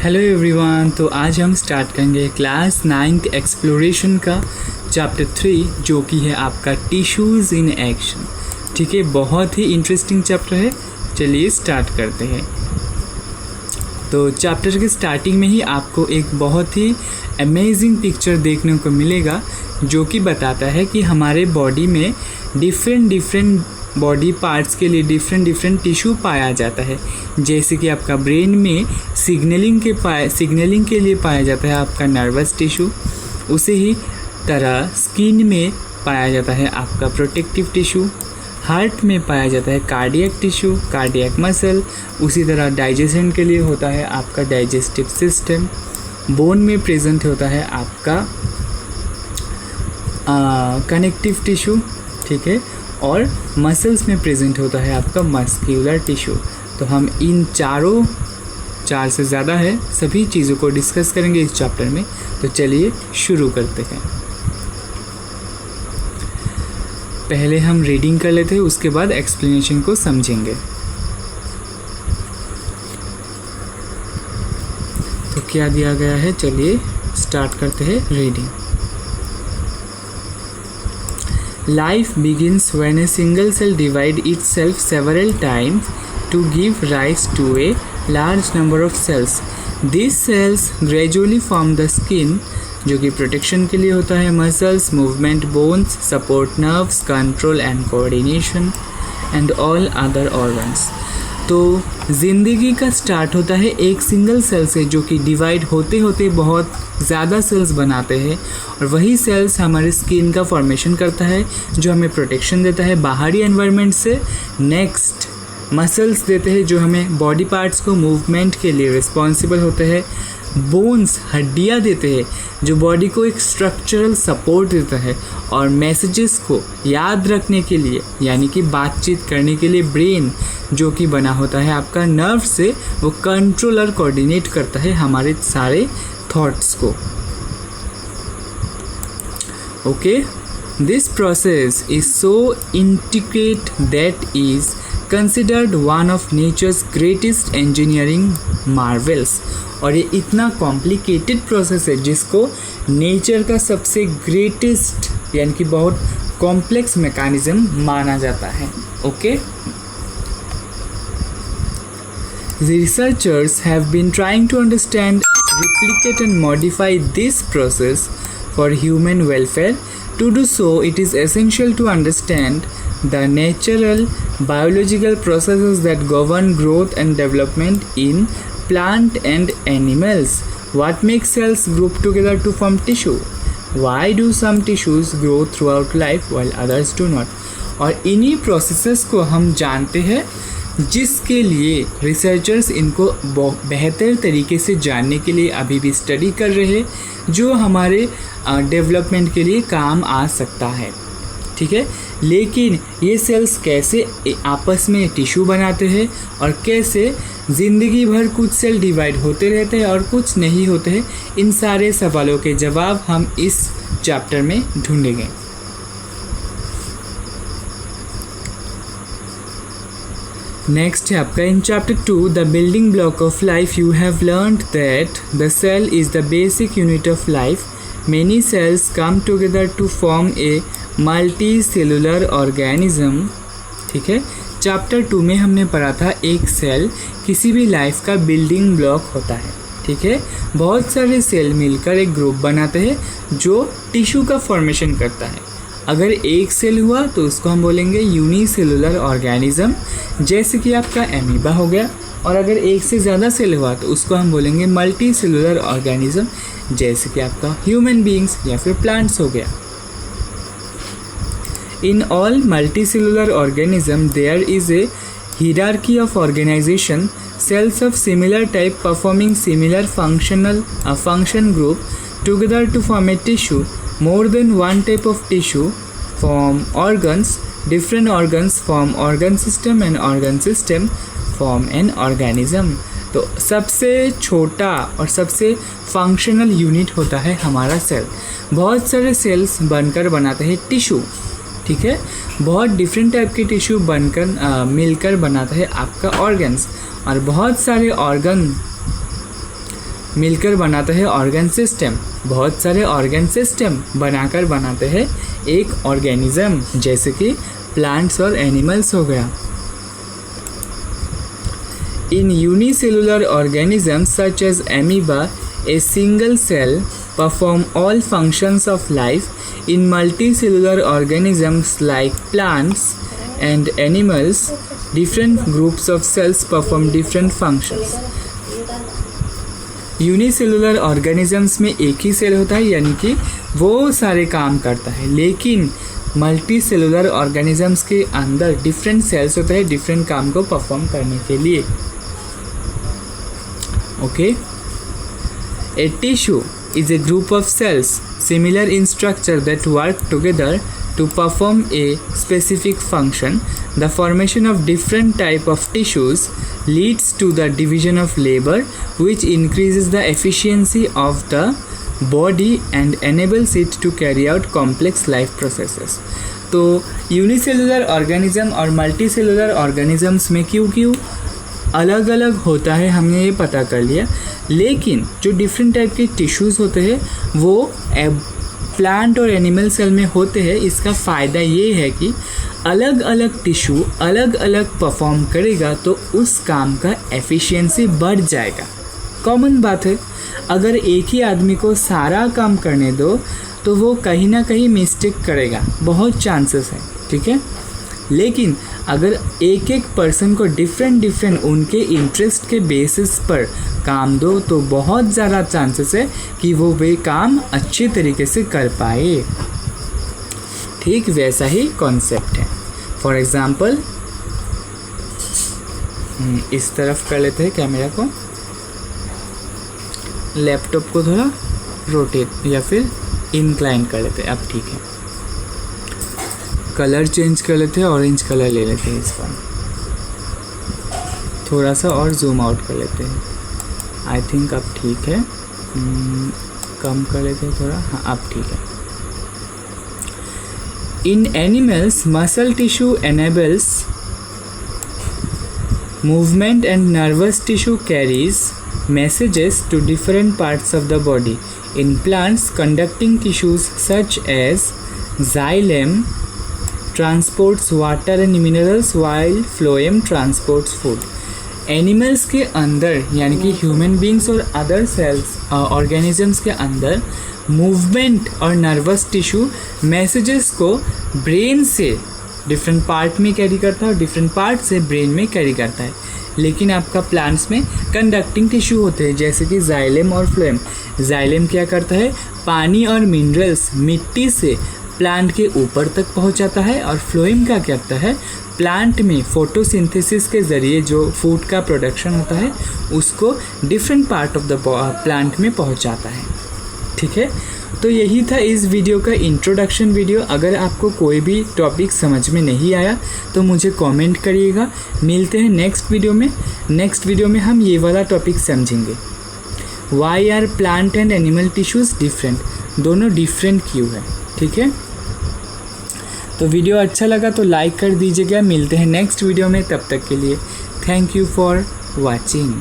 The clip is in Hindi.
Hello everyone. तो आज हम स्टार्ट करेंगे क्लास 9th एक्सप्लोरेशन का चैप्टर 3 जो कि है आपका टिश्यूज़ इन एक्शन। ठीक है, बहुत ही इंटरेस्टिंग चैप्टर है। चलिए स्टार्ट करते हैं। तो चैप्टर के स्टार्टिंग में ही आपको एक बहुत ही अमेजिंग पिक्चर देखने को मिलेगा जो कि बताता है कि हमारे बॉडी में डिफरेंट बॉडी पार्ट्स के लिए डिफरेंट टिश्यू पाया जाता है। जैसे कि आपका ब्रेन में सिग्नलिंग के लिए पाया जाता है आपका नर्वस टिश्यू। उसे ही तरह स्किन में पाया जाता है आपका प्रोटेक्टिव टिश्यू। हार्ट में पाया जाता है कार्डियक टिश्यू, कार्डियक मसल। उसी तरह डाइजेशन के लिए होता है आपका डाइजेस्टिव सिस्टम। बोन में प्रेजेंट होता है आपका कनेक्टिव टिश्यू। ठीक है, और मसल्स में प्रेजेंट होता है आपका मस्क्यूलर टिश्यू। तो हम इन चार से ज़्यादा है सभी चीज़ों को डिस्कस करेंगे इस चैप्टर में। तो चलिए शुरू करते हैं। पहले हम रीडिंग कर लेते हैं, उसके बाद एक्सप्लेनेशन को समझेंगे। तो क्या दिया गया है, चलिए स्टार्ट करते हैं reading. Life begins when a single cell divides itself several times to give rise to a large number of cells. These cells gradually form the skin, जो कि प्रोटेक्शन के लिए होता है, muscles, movement, bones, support nerves, control and coordination and all other organs. तो ज़िंदगी का स्टार्ट होता है एक सिंगल सेल से जो कि डिवाइड होते होते बहुत ज़्यादा सेल्स बनाते हैं, और वही सेल्स हमारे स्किन का फॉर्मेशन करता है जो हमें प्रोटेक्शन देता है बाहरी एनवायरनमेंट से। नेक्स्ट मसल्स देते हैं जो हमें बॉडी पार्ट्स को मूवमेंट के लिए रिस्पॉन्सिबल होते हैं। बोन्स हड्डियाँ देते हैं जो बॉडी को एक स्ट्रक्चरल सपोर्ट देता है, और मैसेजेस को याद रखने के लिए यानी कि बातचीत करने के लिए ब्रेन जो कि बना होता है आपका नर्व से, वो कंट्रोल और कोऑर्डिनेट करता है हमारे सारे थॉट्स को। Okay, this process is so intricate that is considered one of nature's greatest engineering marvels. और ये इतना कॉम्प्लिकेटेड प्रोसेस है जिसको नेचर का सबसे ग्रेटेस्ट यानी कि बहुत कॉम्प्लेक्स मैकेनिज्म माना जाता है। Okay, The researchers have been trying to understand, replicate and modify this process for human welfare. To do so, it is essential to understand the natural biological processes that govern growth and development in plant and animals. What makes cells group together to form tissue? Why do some tissues grow throughout life while others do not? और इन्हीं प्रोसेसेस को हम जानते हैं जिसके लिए रिसर्चर्स इनको बेहतर तरीके से जानने के लिए अभी भी स्टडी कर रहे हैं, जो हमारे डेवलपमेंट के लिए काम आ सकता है। ठीक है, लेकिन ये सेल्स कैसे आपस में टिश्यू बनाते हैं और कैसे ज़िंदगी भर कुछ सेल डिवाइड होते रहते हैं और कुछ नहीं होते हैं, इन सारे सवालों के जवाब हम इस चैप्टर में ढूंढेंगे। नेक्स्ट है आपका in chapter 2 the building block of life. You have learned that the cell is the basic unit of life. Many cells come together to form a multi cellular organism. ठीक है, चैप्टर 2 में हमने पढ़ा था एक सेल किसी भी लाइफ का बिल्डिंग ब्लॉक होता है। ठीक है, बहुत सारे सेल मिलकर एक ग्रुप बनाते हैं जो टिश्यू का फॉर्मेशन करता है। अगर एक सेल हुआ तो उसको हम बोलेंगे यूनिसेलुलर ऑर्गेनिज्म, जैसे कि आपका एमीबा हो गया। और अगर एक से ज़्यादा सेल हुआ तो उसको हम बोलेंगे मल्टी सेलुलर ऑर्गेनिज्म, जैसे कि आपका ह्यूमन बीइंग्स या फिर प्लांट्स हो गया। In all multicellular organism there is a hierarchy of organization. Cells of similar type performing similar function group together to form a tissue. More than one type of tissue form organs. Different organs form organ system and organ system form an organism. तो सबसे छोटा और सबसे फंक्शनल यूनिट होता है हमारा सेल। बहुत सारे सेल्स बनकर बनाते हैं टिश्यू। ठीक है, बहुत डिफरेंट टाइप के टिश्यू बनकर मिलकर बनाता है आपका ऑर्गन्स, और बहुत सारे ऑर्गन मिलकर बनाता है ऑर्गन सिस्टम। बहुत सारे ऑर्गन सिस्टम बनाकर बनाते हैं एक ऑर्गेनिज्म, जैसे कि प्लांट्स और एनिमल्स हो गया। In unicellular organisms such as amoeba, a single cell perform all functions of life. In multicellular organisms like plants and animals, different groups of cells perform different functions. Unicellular organisms में एक ही सेल होता है, यानी कि वो सारे काम करता है, लेकिन मल्टी सेलुलर ऑर्गेनिजम्स के अंदर डिफरेंट सेल्स होते हैं डिफरेंट काम को परफॉर्म करने के लिए। Okay, a tissue is a group of cells similar in structure that work together to perform a specific function. The formation of different type of tissues leads to the division of labor, which increases the efficiency of the body and enables it to carry out complex life processes. तो यूनिसेलुलर ऑर्गेनिज्म और मल्टी सेलुलर ऑर्गेनिजम्स में क्यों अलग अलग होता है हमने ये पता कर लिया, लेकिन जो डिफरेंट टाइप के टिश्यूज़ होते हैं वो प्लांट और एनिमल सेल में होते हैं। इसका फ़ायदा ये है कि अलग अलग टिश्यू अलग अलग परफॉर्म करेगा तो उस काम का एफिशिएंसी बढ़ जाएगा। कॉमन बात है, अगर एक ही आदमी को सारा काम करने दो तो वो कहीं ना कहीं मिस्टेक करेगा, बहुत चांसेस है, ठीक है। लेकिन अगर एक एक पर्सन को डिफरेंट उनके इंटरेस्ट के बेसिस पर काम दो तो बहुत ज़्यादा चांसेस है कि वो वे काम अच्छे तरीके से कर पाए। ठीक वैसा ही कॉन्सेप्ट है। फॉर एग्ज़ाम्पल इस तरफ कर लेते हैं कैमरा को, लैपटॉप को थोड़ा रोटेट या फिर इंक्लाइन कर लेते हैं। अब ठीक है, कलर चेंज कर लेते हैं, ऑरेंज कलर ले लेते हैं इस पर, थोड़ा सा और जूम आउट कर लेते हैं। आई थिंक अब ठीक है, कम कर लेते हैं थोड़ा, हाँ अब ठीक है। इन animals muscle tissue enables movement and nervous tissue carries messages to different parts of the body. In plants, conducting tissues such as xylem transports water and minerals while phloem transports food. Animals के अंदर यानी कि ह्यूमन बींग्स और अदर सेल्स ऑर्गेनिजम्स के अंदर मूवमेंट और नर्वस टिश्यू मैसेजेस को ब्रेन से डिफरेंट पार्ट में कैरी करता है और डिफरेंट पार्ट से ब्रेन में कैरी करता है। लेकिन आपका प्लांट्स में कंडक्टिंग टिश्यू होते हैं जैसे कि जाइलम और फ्लोएम। जाइलम क्या करता है, पानी और मिनरल्स मिट्टी से प्लांट के ऊपर तक पहुंचाता है, और फ्लोएम क्या करता है, प्लांट में फोटोसिंथेसिस के ज़रिए जो फूड का प्रोडक्शन होता है उसको different part of the plant में पहुंचाता है। ठीक है, तो यही था इस वीडियो का इंट्रोडक्शन वीडियो। अगर आपको कोई भी टॉपिक समझ में नहीं आया तो मुझे कमेंट करिएगा। मिलते हैं नेक्स्ट वीडियो में। नेक्स्ट वीडियो में हम ये वाला टॉपिक समझेंगे, why are plant and animal tissues different, दोनों डिफरेंट क्यों है। ठीक है, तो वीडियो अच्छा लगा तो लाइक कर दीजिएगा। मिलते हैं नेक्स्ट वीडियो में, तब तक के लिए थैंक यू फॉर वॉचिंग।